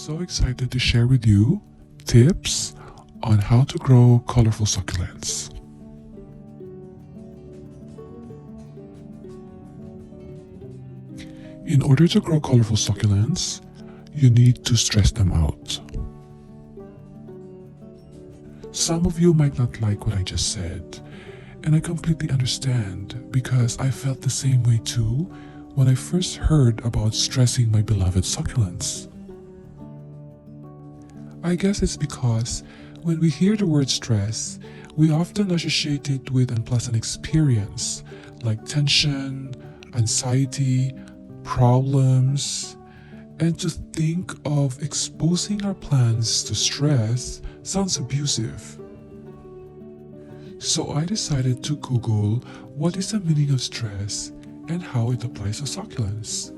so excited to share with you tips on how to grow colorful succulents. In order to grow colorful succulents, you need to stress them out. Some of you might not like what I just said, and I completely understand because I felt the same way too when I first heard about stressing my beloved succulents. I guess it's because when we hear the word stress, we often associate it with an unpleasant experience like tension, anxiety, problems, and to think of exposing our plants to stress sounds abusive. So I decided to Google what is the meaning of stress and how it applies to succulents.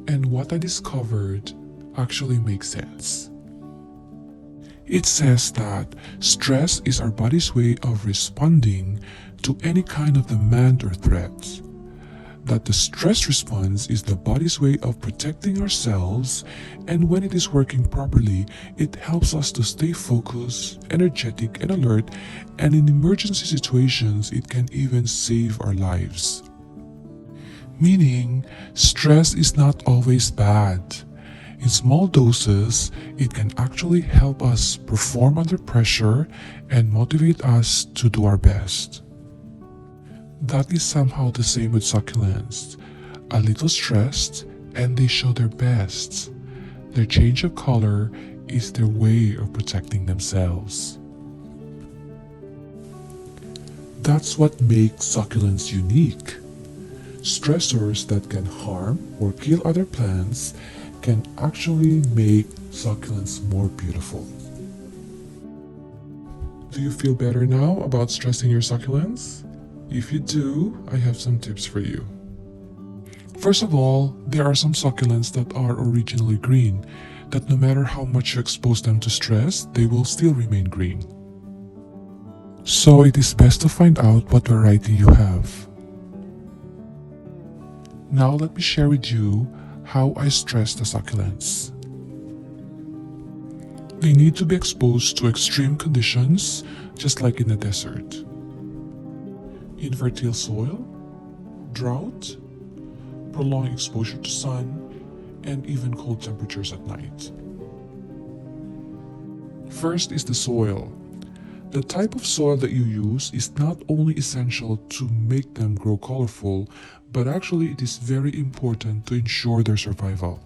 And what I discovered actually makes sense. It says that stress is our body's way of responding to any kind of demand or threat. That the stress response is the body's way of protecting ourselves, and when it is working properly, it helps us to stay focused, energetic, and alert, and in emergency situations, it can even save our lives. Meaning, stress is not always bad. In small doses, it can actually help us perform under pressure and motivate us to do our best. That is somehow the same with succulents. A little stressed and they show their best. Their change of color is their way of protecting themselves. That's what makes succulents unique. Stressors that can harm or kill other plants can actually make succulents more beautiful. Do you feel better now about stressing your succulents? If you do, I have some tips for you. First of all, there are some succulents that are originally green, that no matter how much you expose them to stress, they will still remain green. So it is best to find out what variety you have. Now let me share with you how I stress the succulents. They need to be exposed to extreme conditions, just like in the desert. Infertile soil, drought, prolonged exposure to sun, and even cold temperatures at night. First is the soil. The type of soil that you use is not only essential to make them grow colorful, but actually it is very important to ensure their survival.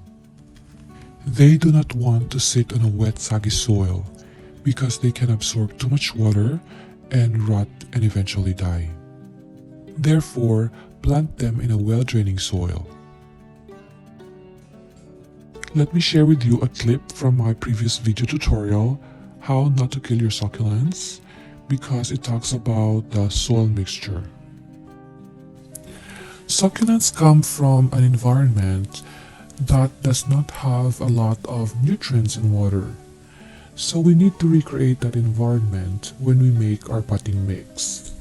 They do not want to sit on a wet, saggy soil because they can absorb too much water and rot and eventually die. Therefore, plant them in a well-draining soil. Let me share with you a clip from my previous video tutorial, how not to kill your succulents, because it talks about the soil mixture. Succulents come from an environment that does not have a lot of nutrients and water. So we need to recreate that environment when we make our potting mix.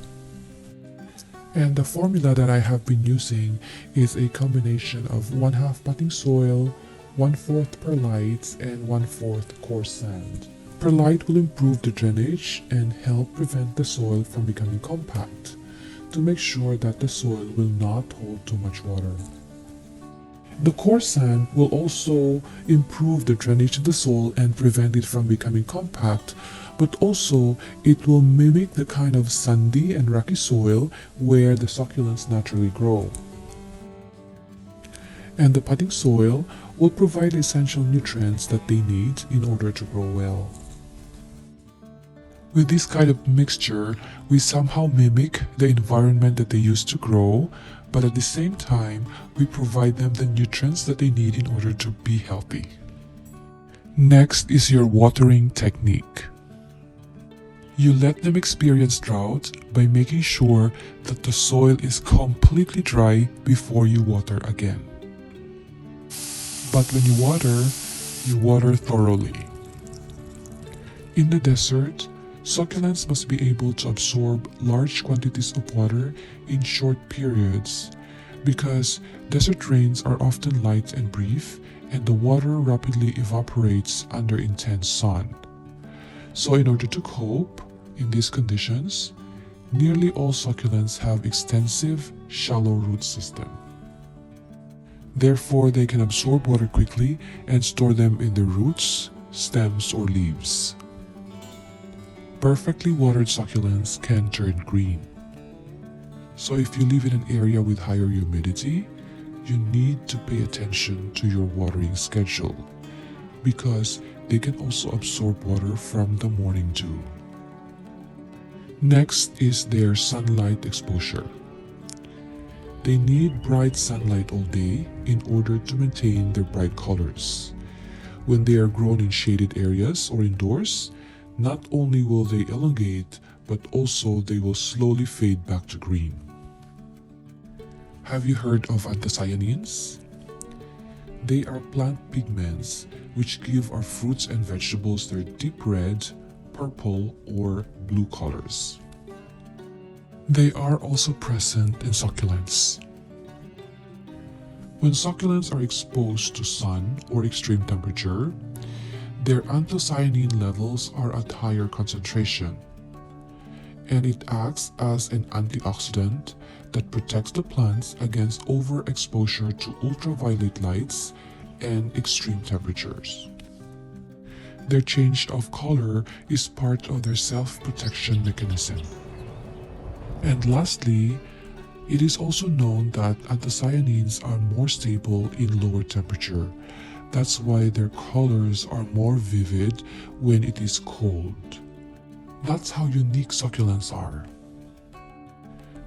And the formula that I have been using is a combination of 1/2 potting soil, 1/4 perlite, and 1/4 coarse sand. Perlite will improve the drainage and help prevent the soil from becoming compact to make sure that the soil will not hold too much water. The coarse sand will also improve the drainage of the soil and prevent it from becoming compact, but also it will mimic the kind of sandy and rocky soil where the succulents naturally grow. And the potting soil will provide essential nutrients that they need in order to grow well. With this kind of mixture, we somehow mimic the environment that they used to grow, but at the same time, we provide them the nutrients that they need in order to be healthy. Next is your watering technique. You let them experience drought by making sure that the soil is completely dry before you water again. But when you water thoroughly. In the desert, succulents must be able to absorb large quantities of water in short periods, because desert rains are often light and brief and the water rapidly evaporates under intense sun. So in order to cope in these conditions, nearly all succulents have extensive, shallow root system. Therefore, they can absorb water quickly and store them in their roots, stems, or leaves. Perfectly watered succulents can turn green. So if you live in an area with higher humidity, you need to pay attention to your watering schedule because they can also absorb water from the morning dew. Next is their sunlight exposure. They need bright sunlight all day in order to maintain their bright colors. When they are grown in shaded areas or indoors, not only will they elongate, but also they will slowly fade back to green. Have you heard of anthocyanins? They are plant pigments which give our fruits and vegetables their deep red, purple, or blue colors. They are also present in succulents. When succulents are exposed to sun or extreme temperature, their anthocyanin levels are at higher concentration, and it acts as an antioxidant that protects the plants against overexposure to ultraviolet lights and extreme temperatures. Their change of color is part of their self-protection mechanism. And lastly, it is also known that anthocyanins are more stable in lower temperature. That's why their colors are more vivid when it is cold. That's how unique succulents are.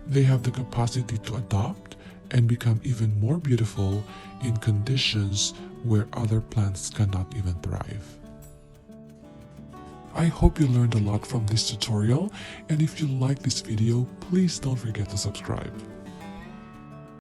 They have the capacity to adapt and become even more beautiful in conditions where other plants cannot even thrive. I hope you learned a lot from this tutorial, and if you like this video, please don't forget to subscribe.